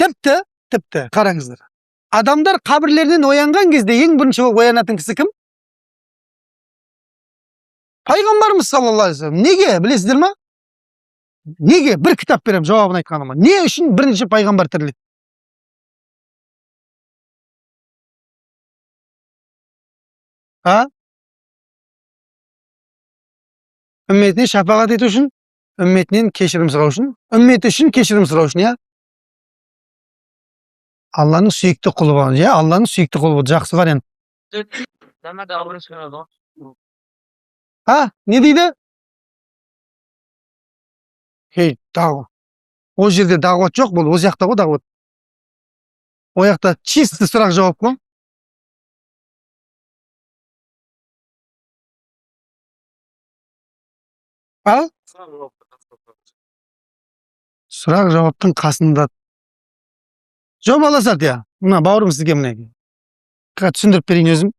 Tepti, qarаңыздар. Adamlar kabirlerinden oyangan кезде ең бірінші болып оянатын кісі кім? Пайғамбарымыз саллаллаху алейхи вассалам. Неге, білесіздер ма? Неге? Bir kitap берем жауабын айтқаныма. Не үшін бірінші пайғамбар тіріледі? Ümmetine şefaat etу үшін, ümmetінен кешірім сұрау үшін, ümmet үшін кешірім сұрау үшін, ya? Allah'ın sүйікті құлы болған, ya? Allah'ın sүйікті құлы болды, жақсы бар енді. Не дейді? Дағуат. О жерде дағуат жоқ, бұл өз жақта ғой дағуат. О жақта чисті сұрақ жауап қой. Сұрақ жауаптың қасында жобаласады, ya. Мына бауырым сізге міне. Түсіндіріп берейін өзім.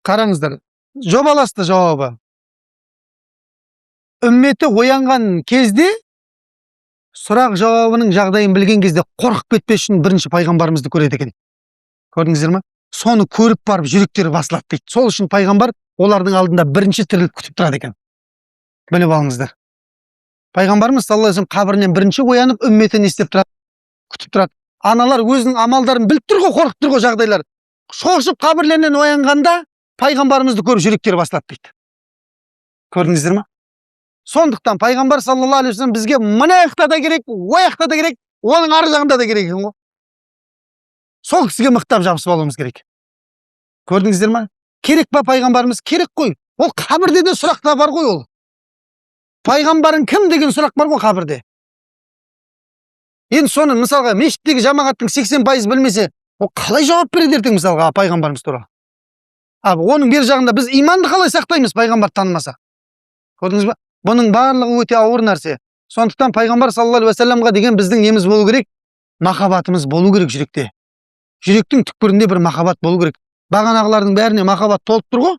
Қараңыздар. Жобаласты жауабы. Үмметі оянған кезде, сұрақ жауабының жағдайын білген кезде қорқып кетпес үшін бірінші пайғамбарымызды көреді екен. Көрдіңіздер ме? Соны көріп барып жүректері басылады дейді. Сол үшін пайғамбар олардың алдында бірінші тіріліп күтіп тұрады екен. Біліп алыңыздар. Пайғамбарымыз саллаллаху алейхи вассалам қабірінен бірінші оянып, үмметін естіп тұрады, күтіп тұрады. Аналар өзінің амалдарын біліп тұр ғой, қорқып тұр ғой жағдайлар. Шошып қабірлерінен оянғанда пайғамбарымызды көріп жүректері басылады дейді. Көрдіңіздер ме? Сондықтан пайғамбар саллаллаху алейхи вассалам бізге мына жақта да керек, о жақта да керек, оның ар жағында да керек екен ғой. Сол кісіге мықтап жабысып алуымыз керек. Көрдіңіздер ме? Керек па пайғамбарымыз? Керек қой. Ол қабірде де сұрақта бар ғой ол. Пайғамбарың кім деген сұрақ бар ғой қабірде. Енді соны мысалға мешіттегі жамағаттың 80% білмесе, ол қалай жауап береді ертең мысалға пайғамбарымыз туралы? Оның бер жағында біз иманды қалай сақтаймыз пайғамбар танымаса? Көрдіңіз бе? Бұның барлығы өте ауыр нәрсе. Сондықтан пайғамбар саллаллаху алейхи вассаламға деген біздің неміз болу керек? Махаббатымыз болу керек жүректе. Жүректің түкпірінде бір махаббат болу керек. Бағанағылардың бәріне махаббат толып тұр ғой.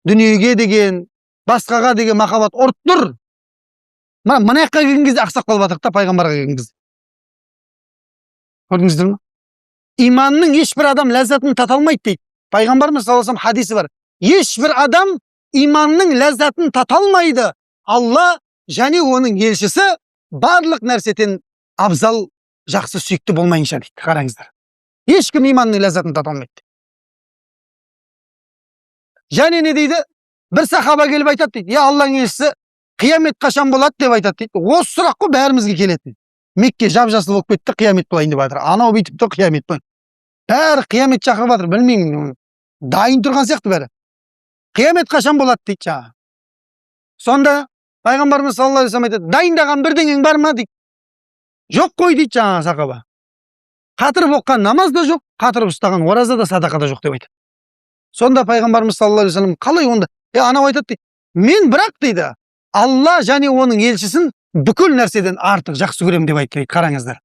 Дүниеге деген, басқаға деген махаббат ұрып тұр. Мына жаққа келген кезде ақсап қалып жатыр да пайғамбарға келген кезде. Көрдіңіздер ме? Иманның ешбір адам ләззатын тата алмайды дейді. Пайғамбарымыз саллаллаху алейхи вассалам хадисі бар. Ешбір адам иманның ләззатын тата алмайды. Алла және оның елшісі барлық нәрседен абзал, жақсы, сүйікті болмайынша дейді. Қараңыздар. Ешкім иманның ләззатын тата алмайды. Және не дейді? Бір сахаба келіп айтады дейді. Я Алланың елшісі, қиямет қашан болады деп айтады дейді. Осы сұрақ қой бәрімізге келетін. Мекке жап-жасыл болып кетті, қиямет болайын деп жатыр. Анау бүйтіп тұр, қиямет болайын. Бәрі қиямет шақырып жатыр, білмеймін. Дайын тұрған сияқты бәрі. Қиямет қашан болады дейді жаңа. Сонда пайғамбарымыз саллаллаху алейхи вассалам айтады, дайындаған бірдеңең бар ма дейді. Жоқ қой дейді жаңа сахаба. Қатырып оққан намаз да жоқ, қатырып ұстаған ораза да, садақа да жоқ деп айтады. Сонда пайғамбарымыз саллаллаху алейхи вассалам қалай онда? Анау айтады дейді. Мен бірақ дейді, Алла және оның елшісін бүкіл нәрседен артық жақсы көрем деп айтты. Қараңыздар.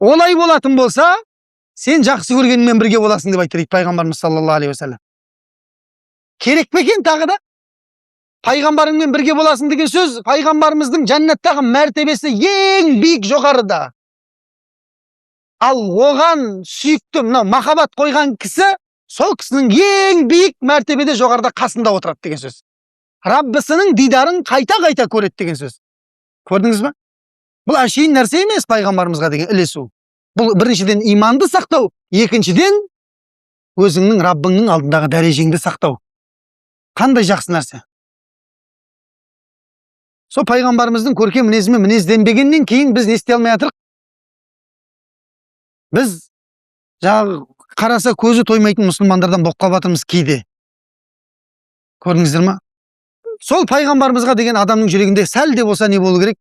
Олай болатын болса, сен жақсы көргенмен бірге боласың деп айтты пайғамбарымыз саллаллаху алейхи вассалам. Керек пе екен тағы да? Пайғамбарыңмен бірге боласың деген сөз, пайғамбарымыздың жәннаттағы мәртебесі ең биік жоғарыда. Ал оған сүйікті, махаббат қойған кісі, сол кісінің ең биік мәртебеде жоғарыда қасында отырады деген сөз. Раббысының дидарын қайта-қайта көреді деген сөз. Көрдіңіз бе? Бұл әшейін нәрсе емес пайғамбарымызға деген ілесу. Бұл біріншіден иманды сақтау, екіншіден өзіңнің Раббыңның алдындағы дәрежеңді сақтау. Қандай жақсы нәрсе. Сол пайғамбарымыздың көркем мінезімен мінезденбегеннен кейін біз не істей алмай жатырық? Біз жаңағы қараса көзі тоймайтын мұсылмандардан болып қалып жатырмыз кейде. Көрдіңіздер ма? Сол пайғамбарымызға деген адамның жүрегінде сәл де болса не болу керек?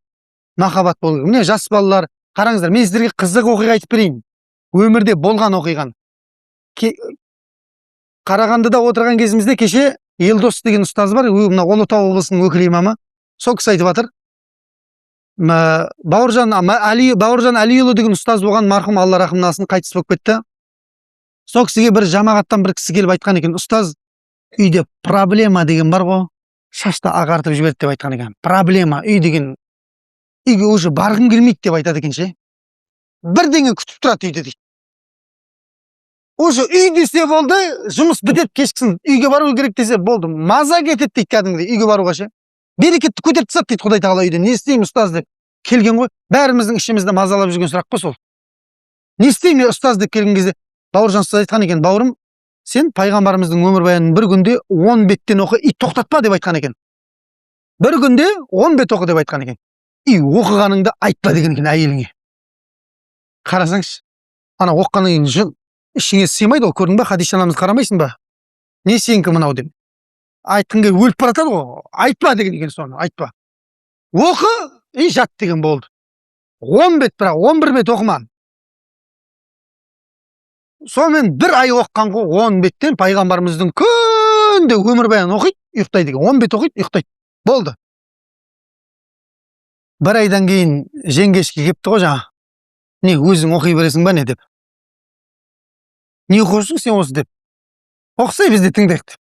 Махаббат болу керек. Міне жас балалар, қараңыздар, мен сіздерге қызық оқиға айтып берейін. Өмірде болған оқиған. Қарағандыда отырған кезімізде кеше Елдос деген ұстаз бар, мына Ұлытау облысының өкіл имамы. Сол кісі айтып жатыр. Бауыржан Әлиұлы деген ұстаз болған, марқұм, Алла рахымына алсын, қайтыс болып кетті. Сол кісіге бір жамағаттан бір кісі келіп айтқан екен, ұстаз, үйде проблема деген бар ғой, шашты ағартып жіберді деп айтқан екен. Проблема, үй деген, үйге уже барғым келмейді деп айтады екен ше. бірдеңе күтіп тұрады үйде дейді. Уже үй десе болды, жұмыс бітеді кешкісін үйге бару керек десе болды. Маза кетеді дейді кәдімгідей үйге баруға ше. Берекетті көтеріп тастады дейді Құдай тағала үйде. Не істеймін ұстаз деп келген ғой. Бәріміздің ішімізде мазалап жүрген сұрақ қой сол. Не істеймін ұстаз деп келген кезде Бауыржан ұстаз айтқан екен, бауырым, сен пайғамбарымыздың өмірбаянын бір күнде 10 беттен оқы, и тоқтатпа деп айтқан екен. Бір күнде 10 бет оқы деп айтқан екен. И оқығаныңды айтпа деген екен әйеліңе. Қарасаңшы, ана оққаннан кейін ішіңе сыймайды ғой, көрдің ба, Хадиша анамызды қарамайсың ба? Не сенікі мынау деп. Айтқың келіп өліп баратады ғой, айтпа деген екен соны, айтпа. Оқы, и жат деген болды. 10 бет, бірақ 11 бет оқыман. Сонымен бір ай оққан ғой, 10 беттен пайғамбарымыздың күнде өмірбаян оқиды, ұйықтайды екен. 10 бет оқиды, ұйықтайды. Болды. Бір айдан кейін жеңгешке кепті ғой жаңа. Не, өзің оқи бересің ба не деп. Не оқырсың сен осы деп. Оқысай бізде тыңдайық деп.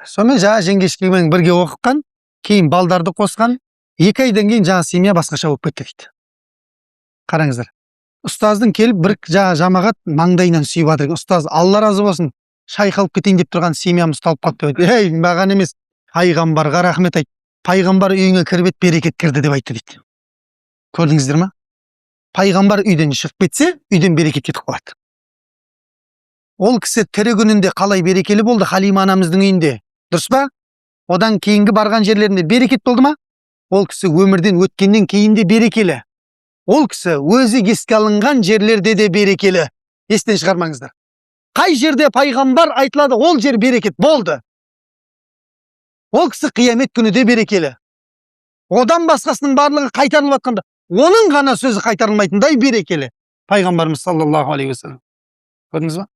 Сонымен жаңа жеңгешкемен бірге оқыған, кейін балдарды қосқан, 2 айдан кейін жаңа семья басқаша болып кетті дейді. Қараңыздар. Ұстаздың келіп бір жамағат маңдайынан сүйіп жатыр. Ұстаз, Алла разы болсын, шайқалып кетейін деп тұрған семьямыз талып қалыпты дейді. Ей, маған емес, пайғамбарға рахмет айт. Пайғамбар үйіңе кіріп берекет кірді деп айтты дейді. Көрдіңіздер ме? Пайғамбар үйден шығып кетсе, үйден берекет кетіп қалады. Ол кісі тірі күнінде қалай берекелі болды Халима анамыздың үйінде. Дұрыс па? Одан кейінгі барған жерлерінде берекет болды ма? Ол кісі өмірден өткеннен кейін де берекелі. Ол кісі өзі еске алынған жерлерде де берекелі. Естен шығармаңыздар. Қай жерде пайғамбар айтылады, ол жер берекет болды. Ол кісі қиямет күні де берекелі. Одан басқасының барлығы қайтарылып жатқанда, оның ғана сөзі қайтарылмайтындай берекелі. Пайғамбарымыз саллаллаху алейхи уассалам. Көрдіңіз ба?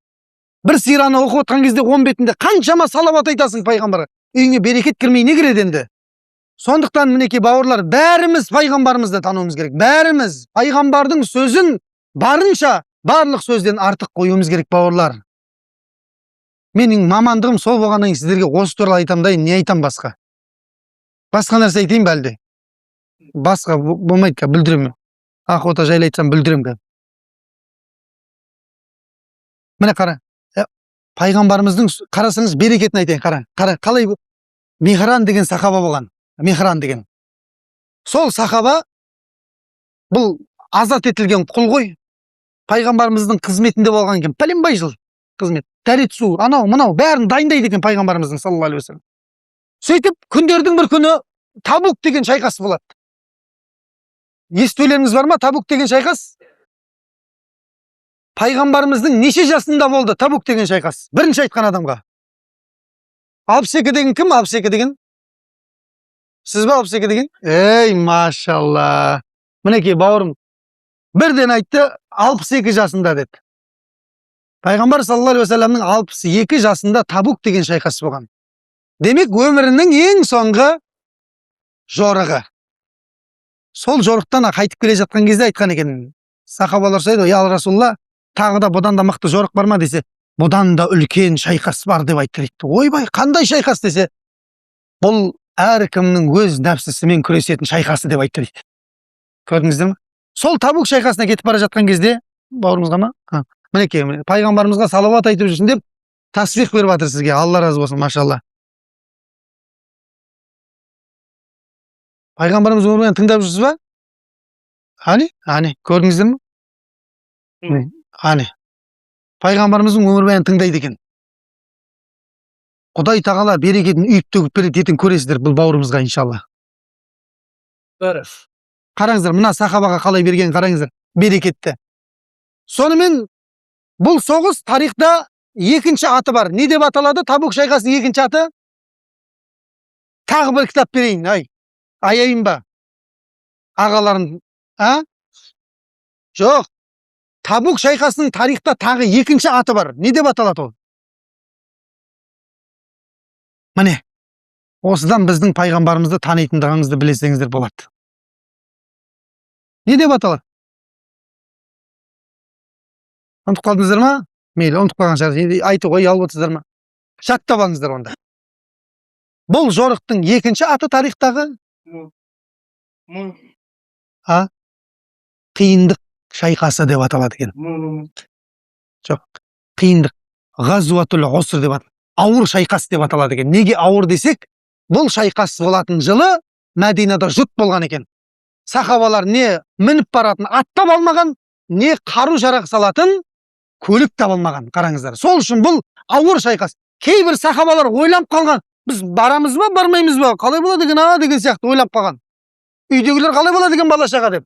Бір сираны оқып отқан кезде 10 бетінде қаншама салауат айтасың пайғамбарға. Үйіңе берекет кірмей не кіреді енді? Сондықтан мінекей бауырлар, бәріміз пайғамбарымызды тануымыз керек. Бәріміз пайғамбардың сөзін барынша барлық сөзден артық қоюымыз керек бауырлар. Менің мамандығым сол болғаннан кейін сіздерге осы туралы айтам да, не айтам басқа? Басқа нәрсе айтайын ба әлде? Басқа болмайды, бүлдіремін. Охота жайлы айтсам бүлдіремін. Міне қара. Пайғамбарымыздың қарасаңыз берекетін айтайын, қара. Қалай Михран деген сахаба болған. Михран деген. Сол сахаба бұл азат етілген құл ғой. Пайғамбарымыздың қызметінде болған екен. Пәленбай жыл қызмет. Дәрет су, анау, мынау бәрін дайындайды екен пайғамбарымыздың саллаллаху алейхи уассалам. Сөйтіп, күндердің бір күні Табук деген шайқас болады. Естулеріңіз бар ма? Табук деген шайқас? Пайғамбарымыздың неше жасында болды Табук деген шайқас? Бірінші айтқан адамға. 62 деген кім? 62 деген? Сіз ба 62 деген? Ей, машалла. Мінекей бауырым. Бірден айтты, 62 жасында деді. Пайғамбар саллаллаху алейхи уассаламның 62 жасында Табук деген шайқас болған. Демек, өмірінің ең соңғы жорығы. Сол жорықтан қайтып келе жатқан кезде айтқан екен. Сахабалар сұрайды, я Расулалла, тағы да бұдан да мықты жорық бар ма десе, бұдан да үлкен шайқас бар деп айтты дейді. Ойбай, қандай шайқас десе, бұл әркімнің өз нәпсісімен күресетін шайқасы деп айтты дейді. Көрдіңіздер ме? Сол Табук шайқасына кетіп бара жатқан кезде, бауырымызға ма? Мінекей, пайғамбарымызға салауат айтып жүрсін деп тасбих беріп жатыр сізге. Алла разы болсын, машалла. Пайғамбарымыз өмірбаянын тыңдап жүрсіз ба? Ане, көрдіңіздер ме? Ане. Пайғамбарымыздың өмірбаянын тыңдайды екен. Құдай тағала берекетін үйіп төгіп береді етін көресіздер бұл бауырымызға иншалла. Қараңыздар, мына сахабаға қалай берген қараңыздар, берекетті. Сонымен бұл соғыс тарихта екінші аты бар. Не деп аталады? Табук шайқасының екінші аты? Тағы бір кітап берейін, аяйын ба? Ағаларын, Жоқ. Табук шайқасының тарихта тағы екінші аты бар. Не деп аталады ол? Міне, осыдан біздің пайғамбарымызды танитындығыңызды білесеңіздер болады. Не деп аталады? Ұмытып қалдыңыздар ма? Мейлі, ұмытып қалған шығар. Айтуға ұялып отырсыздар ма? Жаттап алыңыздар онда. Бұл жорықтың екінші аты тарихтағы? Қиындық шайқасы деп аталады екен. Жоқ, қиындық. Ғазватул уср деп аталады. Ауыр шайқас деп аталады екен. Неге ауыр десек, бұл шайқас болатын жылы Мәдинада жұт болған екен. Сахабалар не мініп баратын ат таба алмаған, не қару жарақ салатын көлік таба алмаған. Қараңыздар. Сол үшін бұл ауыр шайқас. Кейбір сахабалар ойлап қалған, біз барамыз ба, бармаймыз ба, қалай болады екен деген сияқты ойлап қалған. Үйдегілер қалай болады екен бала шаға деп.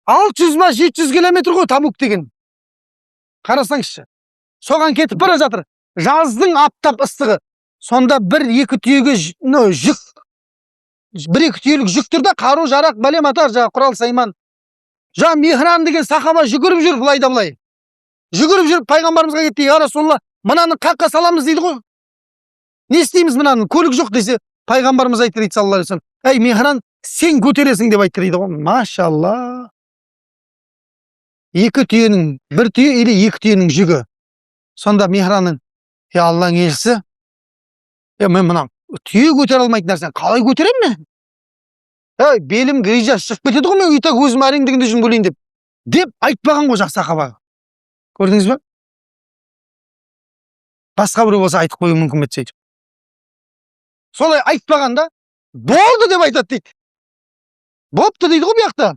600 ба 700 километр ғой Табук деген. Қарасаңызшы. Соған кетіп бара жатыр. Жаздың аптап ыстығы. Сонда бір-екі түйеге жүк. Бір-екі түйелік жүктірді қару жарақ бәле матар құрал сайман. Михран деген сахаба жүгіріп жүр былай да былай. Жүгіріп жүріп пайғамбарымызға кетті. Я Расулалла, мынаны қаққа саламыз дейді ғой. Не істейміз мынаны? Көлік жоқ десе, пайғамбарымыз айтты дейді саллаллаху алейхи ва саллям. Ей Михран, сен көтересің деп айтты дейді ғой. Машалла. Екі түйенің, бір түйе или екі түйенің жүгі. Сонда Михранның, Алланың елшісі, мен мына түйе көтере алмайтын нәрсені қалай көтерем мен? Белім грижа шығып кетеді ғой, мен үйтак өзім әреңдігінде жүн бөлейін деп айтпаған ғой жақ сахаба. Көрдіңіз бе? Басқа біреу болса айтып қою мүмкін бе сөйтіп. Солай айтпағанда, болды деп айтады дейді. Бопты дейді ғой бұяқта.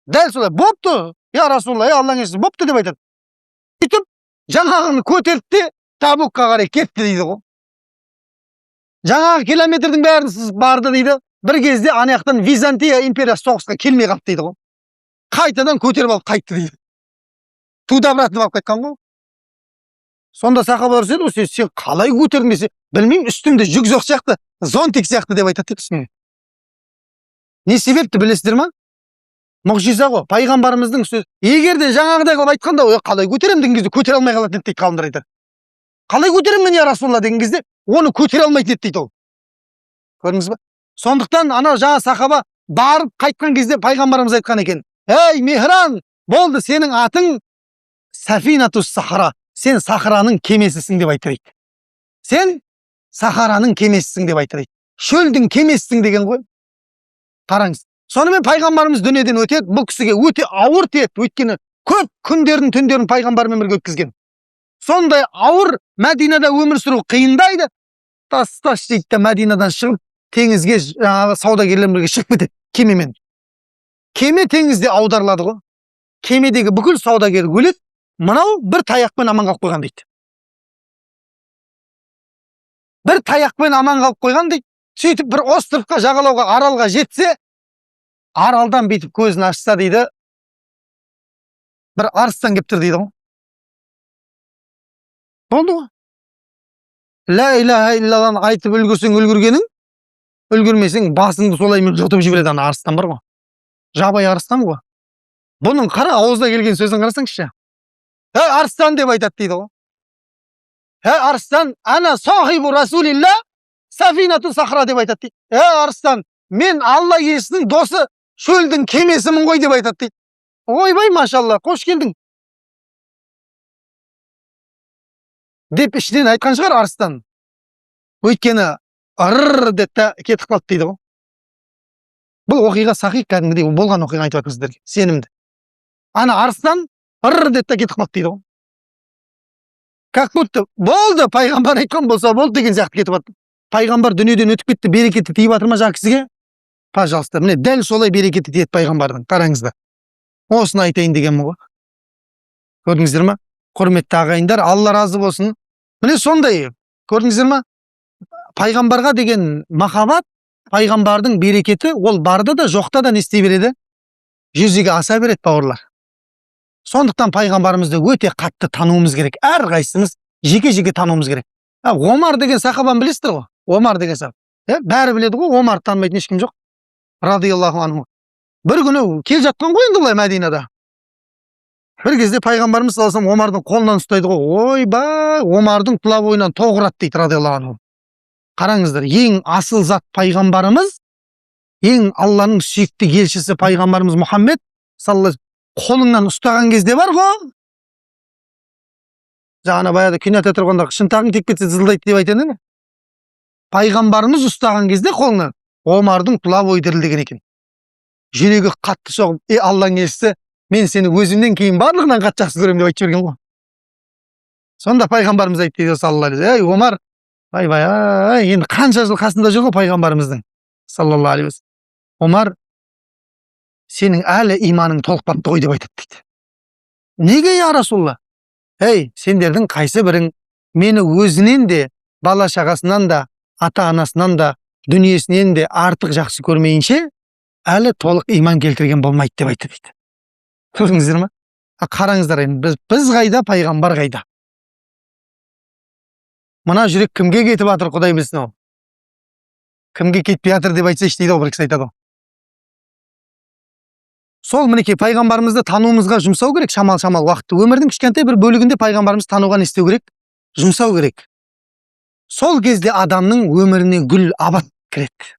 Дәл солай, бопты. Я Расулалла, Алланың елшісі, бопты деп айтады. Сөйтіп, жаңағыны көтерді, Табукқа қарай кетті дейді ғой. Жаңағы километрдің бәрін сіз барды дейді. Бір кезде анаяқтан Византия империясы соғысқа келмей қалды дейді ғой. Қайтадан көтеріп алып қайтты дейді. Туда обратно алып қайтқан ғой. Сонда сахабалар сөйледі, сен қалай көтердің десе, білмеймін, үстімде жүк жоқ сияқты, зонтик сияқты деп айтады дейді. Не себепті білесіздер ма? Мұғжиза ғой, пайғамбарымыздың сөзі. Егер де жаңағыдай қылып айтқанда, қалай көтерем деген кезде көтере алмай қалады дейді ғалымдар айтады. Қалай көтерем мен, я Расулалла деген кезде, оны көтере алмайды дейді ол. Көрдіңіз бе? Сондықтан ана жаңа сахаба барып қайтқан кезде пайғамбарымыз айтқан екен. Ей Михран, болды, сенің атың Сафинатус Сахара. Сен Сахараның кемесісің деп айтты дейді. Сен Сахараның кемесісің деп айтты дейді. Шөлдің кемесісің деген ғой. Қараңыз. Сонымен пайғамбарымыз дүниеден өтеді. Бұл кісіге өте ауыр тиеді. Өйткені көп күндерін, түндерін пайғамбармен бірге өткізген. Сондай ауыр Мәдинада өмір сүру қиындайды. Тас дейді, Мәдинадан шығып, теңізге саудагерлермен бірге шығып кетеді кемемен. Кеме теңізде аударылады ғой. Кемедегі бүкіл саудагер өледі. Мынау бір таяқпен аман қалып қойған дейді. Бір таяқпен аман қалып қойған дейді. Сөйтіп бір островқа, жағалауға, аралға жетсе, аралдан бетіп көзін ашса дейді, бір арыстан кеп тұр дейді ғой. Болды ғой. Ла иляха иллалланы айтып үлгірсең үлгіргенің, үлгірмесең басыңды солаймен жұтып жібереді ана арыстан бар ғой. Жабай арыстан ғой. Бұның қара ауызда келген сөзін қарасаңызшы. Арыстан деп айтады дейді ғой. Арыстан, ана сахибу Расулилла Сафинату Сахра деп айтады дейді. Арыстан, мен Алла елшісінің досы шөлдің кемесімін ғой деп айтады дейді. Ойбай, машалла, қош келдің. Деп ішінен айтқан шығар арыстан. Өйткені ырррр деп кетіп қалды дейді ғой. Бұл оқиға сахих кәдімгідей болған оқиға айтып жатырмын сіздерге, сенімді. Ана арыстан ырррр деп кетіп қалды дейді ғой. Как будто болды, пайғамбар айтқан болса болды деген сияқты кетіп жатыр. Пайғамбар дүниеден өтіп кетті, берекеті тиіп жатыр ма жаңа кісіге? Пожалуйста, міне дәл солай берекеті тиеді пайғамбардың. Қараңыздар. Осыны айтайын дегенмін ғой. Көрдіңіздер ма? Құрметті ағайындар, Алла разы болсын. Міне сондай. Көрдіңіздер ма? Пайғамбарға деген махаббат, пайғамбардың берекеті, ол барды да, жоқта да не істей береді? Жүзеге аса береді, бауырлар. Сондықтан пайғамбарымызды өте қатты тануымыз керек. Әрқайсымыз жеке-жеке тануымыз керек. Омар деген сахабаны білесіздер ғой? Омар деген сахаба. Бәрі біледі ғой, Омар танымайтын ешкім жоқ. Радиаллаху анху. Бір күні кел жатқан ғой енді былай Мәдинада. Бір кезде пайғамбарымыз саллаллаху алейхи ва саллям Омардың қолынан ұстайды ғой. Ойбай, Омардың тұла бойынан тоғырады дейді радиаллаху анху. Қараңыздар, ең асыл зат пайғамбарымыз, ең Алланың сүйікті елшісі пайғамбарымыз Мұхаммед саллаллаху алейхи қолыңнан ұстаған кезде бар ғой. Жаңа баяда күнәта тұрғанда шынтағың тек кетсе зылдайды деп айтады. Пайғамбарымыз ұстаған кезде қолынан Омардың тұла бойы дірілдеген екен. Жүрегі қатты соғып, Алланың елшісі, Men seni өзümден кейін барлығынан қатты жақсы көремін деп айтып жіберген ғой. Сонда пайғамбарымыз айтты дейді саллаллаху алейхи вассалам, ей Омар, ай, енді қанша жыл қасында жүр ғой пайғамбарымыздың саллаллаху алейхи вассалам. Омар, сенің әлі иманың толықпапты ғой деп айтады дейді. Неге я Расулалла? Ей, сендердің қайсы бірің мені өзінен де, бала шағасынан да, ата анасынан да, дүниесінен де артық жақсы көрмейінше, әлі толық иман келтірген болмайды деп айтты дейді. Көрдіңіздер ме? Қараңыздар енді, біз қайда, пайғамбар қайда? Мына жүрек кімге кетіп жатыр, Құдай білсін ау. Кімге кетпей жатыр деп айтса дейді ғой, бір кісі айтады ғой. Сол мінекей пайғамбарымызды тануымызға жұмсау керек, шамал уақытты. Өмірдің кішкентай бір бөлігінде пайғамбарымызды тануға не істеу керек? Жұмсау керек. Сол кезде адамның өміріне гүл абат кіреді.